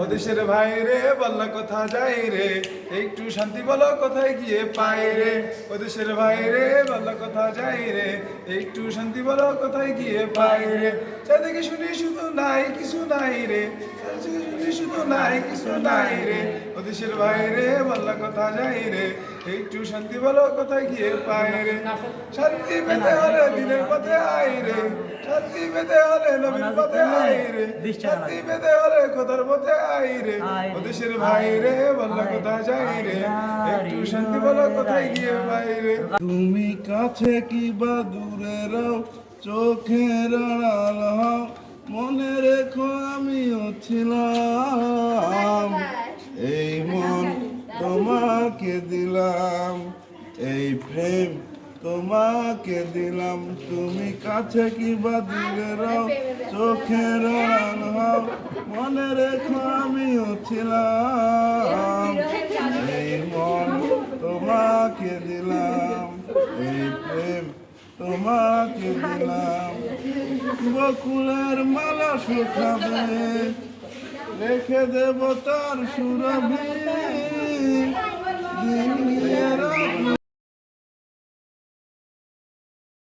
ও দেশের ভাই রে বল্লা কোথা যাই রে, একটু শান্তি বলো কোথায় গিয়ে পাই রে। ও দেশের ভাই রে বল্লা কোথা যাই রে, একটু শান্তি বলো কোথায় গিয়ে পাই রে। চারদিকে শুনি শুধু নাই কিছু নাই রে, চারদিকে শুনি শুধু নাই কিছু নাই রে। ও দেশের ভাই রে বল্লা কোথা যাই রে, একটু শান্তি বলো কোথায় গিয়ে পাই রে। শান্তি পেতে হলে দিনের পথে আই রে, শান্তি পেতে হলে নবীর পথে আই রে, শান্তি পেতে হলে খোদার পথে আই রে। ও দেশের ভাই রে বল্লা কোথায় যাই রে, একটু শান্তি বলো কোথায় গিয়ে পাই রে। তুমি কাছে কি বা দূরে রও, চোখের আড়াল হও, মনে রেখো আমিও ছিলাম। এই মন তোমাকে দিলাম, এই প্রেম তোমাকে দিলাম। তুমি কাছে কি বা দূরে রও, চোখের আড়াল হও, মনে রেখো আমিও ছিলাম। এই মন তোমাকে দিলাম, এই প্রেম তোমাকে দিলাম। বকুলের মালা শুকাবে, রেখে দেব তার সুরভি।